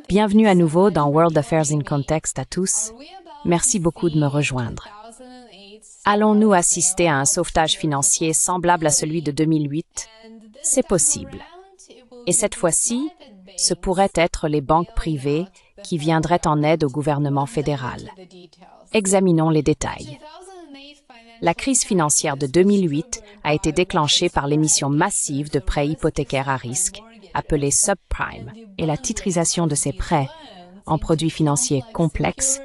Bienvenue à nouveau dans World Affairs in Context à tous. Merci beaucoup de me rejoindre. Allons-nous assister à un sauvetage financier semblable à celui de 2008? C'est possible. Et cette fois-ci, ce pourraient être les banques privées qui viendraient en aide au gouvernement fédéral. Examinons les détails. La crise financière de 2008 a été déclenchée par l'émission massive de prêts hypothécaires à risque, appelés subprime, et la titrisation de ces prêts en produits financiers complexes,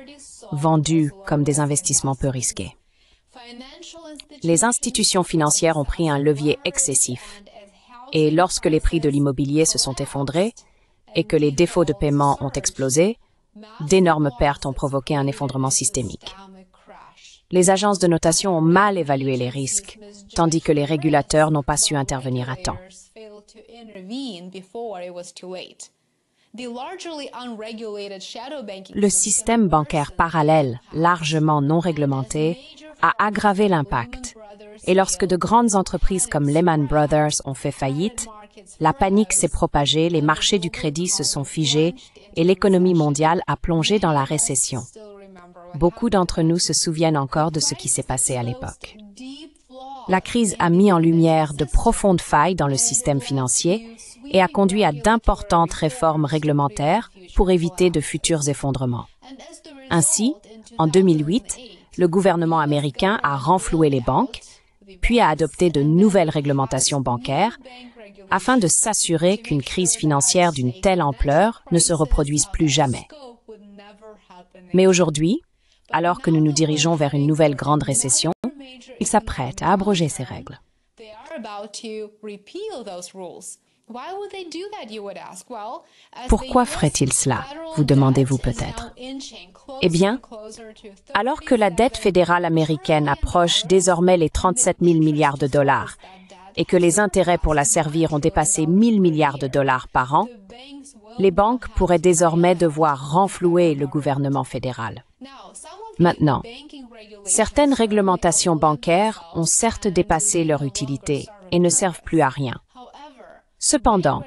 vendus comme des investissements peu risqués. Les institutions financières ont pris un levier excessif, et lorsque les prix de l'immobilier se sont effondrés et que les défauts de paiement ont explosé, d'énormes pertes ont provoqué un effondrement systémique. Les agences de notation ont mal évalué les risques, tandis que les régulateurs n'ont pas su intervenir à temps. Le système bancaire parallèle, largement non réglementé, a aggravé l'impact. Et lorsque de grandes entreprises comme Lehman Brothers ont fait faillite, la panique s'est propagée, les marchés du crédit se sont figés et l'économie mondiale a plongé dans la récession. Beaucoup d'entre nous se souviennent encore de ce qui s'est passé à l'époque. La crise a mis en lumière de profondes failles dans le système financier et a conduit à d'importantes réformes réglementaires pour éviter de futurs effondrements. Ainsi, en 2008, le gouvernement américain a renfloué les banques, puis a adopté de nouvelles réglementations bancaires afin de s'assurer qu'une crise financière d'une telle ampleur ne se reproduise plus jamais. Mais aujourd'hui, alors que nous nous dirigeons vers une nouvelle grande récession, ils s'apprêtent à abroger ces règles. Pourquoi ferait-il cela, vous demandez-vous peut-être? Eh bien, alors que la dette fédérale américaine approche désormais les 37 000 milliards de dollars et que les intérêts pour la servir ont dépassé 1 000 milliards de dollars par an, les banques pourraient désormais devoir renflouer le gouvernement fédéral. Maintenant, certaines réglementations bancaires ont certes dépassé leur utilité et ne servent plus à rien. Cependant,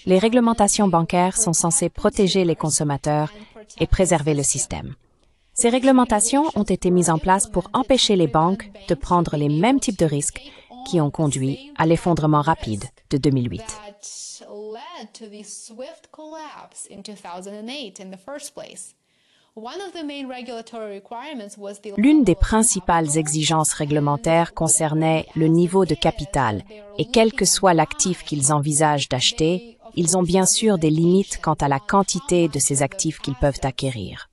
les réglementations bancaires sont censées protéger les consommateurs et préserver le système. Ces réglementations ont été mises en place pour empêcher les banques de prendre les mêmes types de risques qui ont conduit à l'effondrement rapide de 2008. L'une des principales exigences réglementaires concernait le niveau de capital et quel que soit l'actif qu'ils envisagent d'acheter, ils ont bien sûr des limites quant à la quantité de ces actifs qu'ils peuvent acquérir.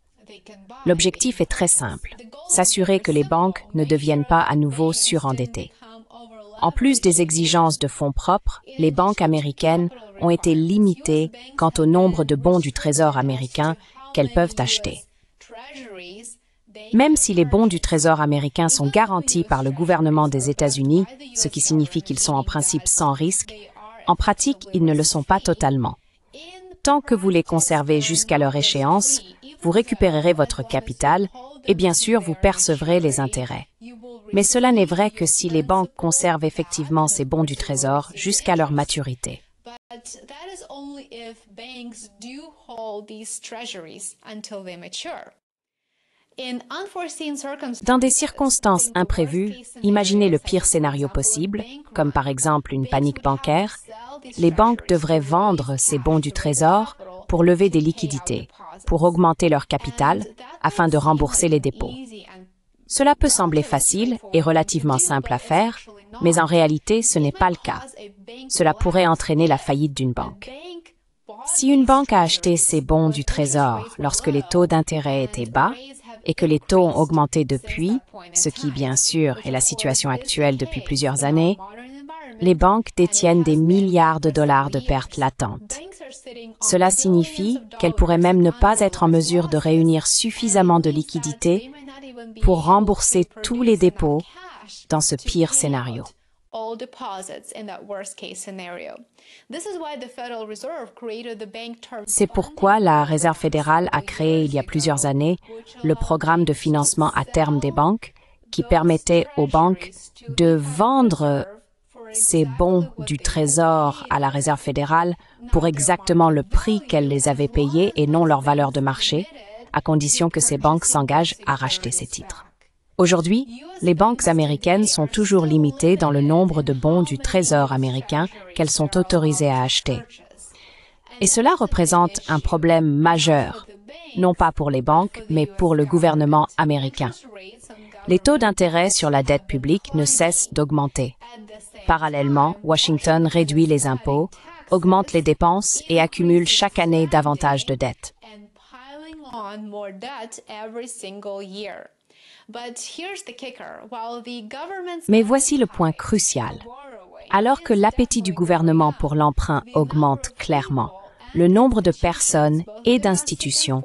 L'objectif est très simple, s'assurer que les banques ne deviennent pas à nouveau surendettées. En plus des exigences de fonds propres, les banques américaines ont été limitées quant au nombre de bons du Trésor américain qu'elles peuvent acheter. Même si les bons du Trésor américain sont garantis par le gouvernement des États-Unis, ce qui signifie qu'ils sont en principe sans risque, en pratique, ils ne le sont pas totalement. Tant que vous les conservez jusqu'à leur échéance, vous récupérerez votre capital et bien sûr vous percevrez les intérêts. Mais cela n'est vrai que si les banques conservent effectivement ces bons du Trésor jusqu'à leur maturité. Dans des circonstances imprévues, imaginez le pire scénario possible, comme par exemple une panique bancaire, les banques devraient vendre ces bons du Trésor pour lever des liquidités, pour augmenter leur capital, afin de rembourser les dépôts. Cela peut sembler facile et relativement simple à faire, mais en réalité, ce n'est pas le cas. Cela pourrait entraîner la faillite d'une banque. Si une banque a acheté ses bons du Trésor lorsque les taux d'intérêt étaient bas et que les taux ont augmenté depuis, ce qui, bien sûr, est la situation actuelle depuis plusieurs années, les banques détiennent des milliards de dollars de pertes latentes. Cela signifie qu'elles pourraient même ne pas être en mesure de réunir suffisamment de liquidités pour rembourser tous les dépôts dans ce pire scénario. C'est pourquoi la Réserve fédérale a créé il y a plusieurs années le programme de financement à terme des banques qui permettait aux banques de vendre ces bons du Trésor à la Réserve fédérale pour exactement le prix qu'elles les avaient payés et non leur valeur de marché, à condition que ces banques s'engagent à racheter ces titres. Aujourd'hui, les banques américaines sont toujours limitées dans le nombre de bons du Trésor américain qu'elles sont autorisées à acheter. Et cela représente un problème majeur, non pas pour les banques, mais pour le gouvernement américain. Les taux d'intérêt sur la dette publique ne cessent d'augmenter. Parallèlement, Washington réduit les impôts, augmente les dépenses et accumule chaque année davantage de dettes. Mais voici le point crucial. Alors que l'appétit du gouvernement pour l'emprunt augmente clairement, le nombre de personnes et d'institutions,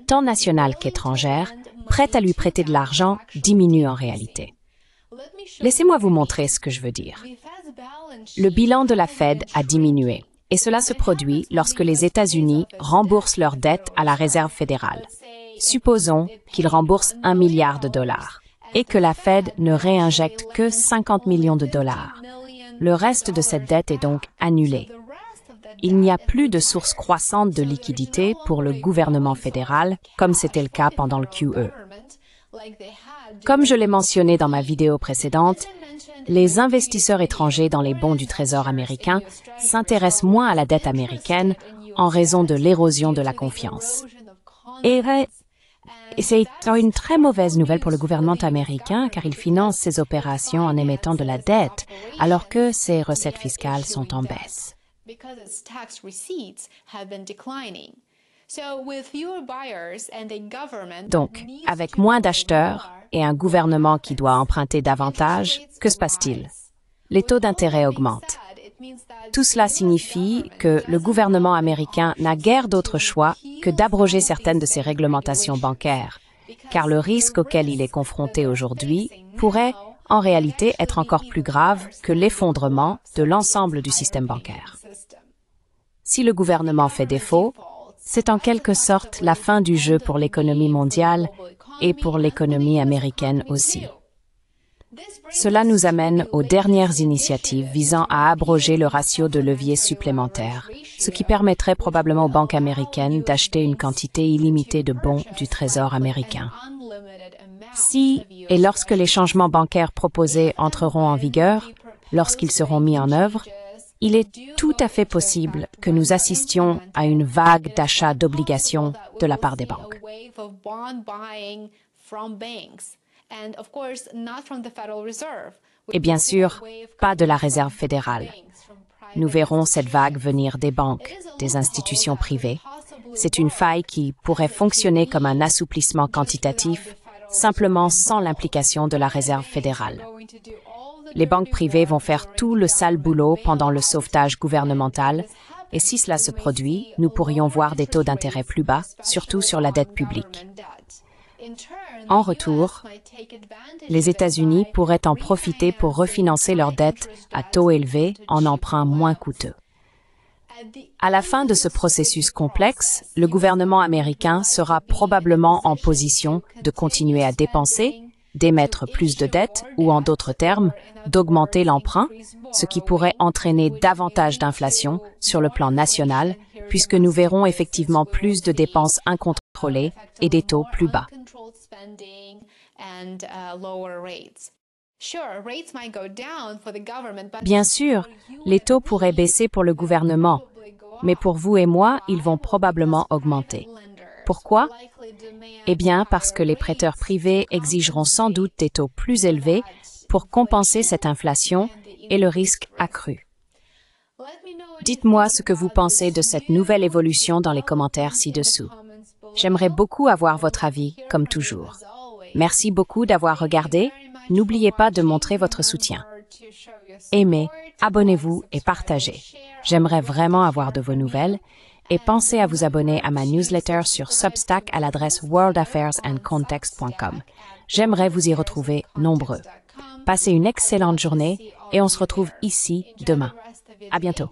tant nationales qu'étrangères, prêtes à lui prêter de l'argent diminue en réalité. Laissez-moi vous montrer ce que je veux dire. Le bilan de la Fed a diminué, et cela se produit lorsque les États-Unis remboursent leurs dettes à la Réserve fédérale. Supposons qu'ils remboursent 1 milliard de dollars, et que la Fed ne réinjecte que 50 millions de dollars. Le reste de cette dette est donc annulé. Il n'y a plus de source croissante de liquidités pour le gouvernement fédéral, comme c'était le cas pendant le QE. Comme je l'ai mentionné dans ma vidéo précédente, les investisseurs étrangers dans les bons du Trésor américain s'intéressent moins à la dette américaine en raison de l'érosion de la confiance. Et c'est une très mauvaise nouvelle pour le gouvernement américain car il finance ses opérations en émettant de la dette alors que ses recettes fiscales sont en baisse. Donc, avec moins d'acheteurs et un gouvernement qui doit emprunter davantage, que se passe-t-il? Les taux d'intérêt augmentent. Tout cela signifie que le gouvernement américain n'a guère d'autre choix que d'abroger certaines de ses réglementations bancaires, car le risque auquel il est confronté aujourd'hui pourrait, en réalité, être encore plus grave que l'effondrement de l'ensemble du système bancaire. Si le gouvernement fait défaut, c'est en quelque sorte la fin du jeu pour l'économie mondiale et pour l'économie américaine aussi. Cela nous amène aux dernières initiatives visant à abroger le ratio de levier supplémentaire, ce qui permettrait probablement aux banques américaines d'acheter une quantité illimitée de bons du Trésor américain. Si et lorsque les changements bancaires proposés entreront en vigueur, lorsqu'ils seront mis en œuvre, il est tout à fait possible que nous assistions à une vague d'achat d'obligations de la part des banques. Et bien sûr, pas de la Réserve fédérale. Nous verrons cette vague venir des banques, des institutions privées. C'est une faille qui pourrait fonctionner comme un assouplissement quantitatif, simplement sans l'implication de la Réserve fédérale. Les banques privées vont faire tout le sale boulot pendant le sauvetage gouvernemental, et si cela se produit, nous pourrions voir des taux d'intérêt plus bas, surtout sur la dette publique. En retour, les États-Unis pourraient en profiter pour refinancer leurs dettes à taux élevés en emprunts moins coûteux. À la fin de ce processus complexe, le gouvernement américain sera probablement en position de continuer à dépenser, d'émettre plus de dettes ou, en d'autres termes, d'augmenter l'emprunt, ce qui pourrait entraîner davantage d'inflation sur le plan national, puisque nous verrons effectivement plus de dépenses incontrôlées et des taux plus bas. Bien sûr, les taux pourraient baisser pour le gouvernement, mais pour vous et moi, ils vont probablement augmenter. Pourquoi? Eh bien, parce que les prêteurs privés exigeront sans doute des taux plus élevés pour compenser cette inflation et le risque accru. Dites-moi ce que vous pensez de cette nouvelle évolution dans les commentaires ci-dessous. J'aimerais beaucoup avoir votre avis, comme toujours. Merci beaucoup d'avoir regardé. N'oubliez pas de montrer votre soutien. Aimez, abonnez-vous et partagez. J'aimerais vraiment avoir de vos nouvelles. Et pensez à vous abonner à ma newsletter sur Substack à l'adresse worldaffairsandcontext.com. J'aimerais vous y retrouver nombreux. Passez une excellente journée et on se retrouve ici demain. À bientôt.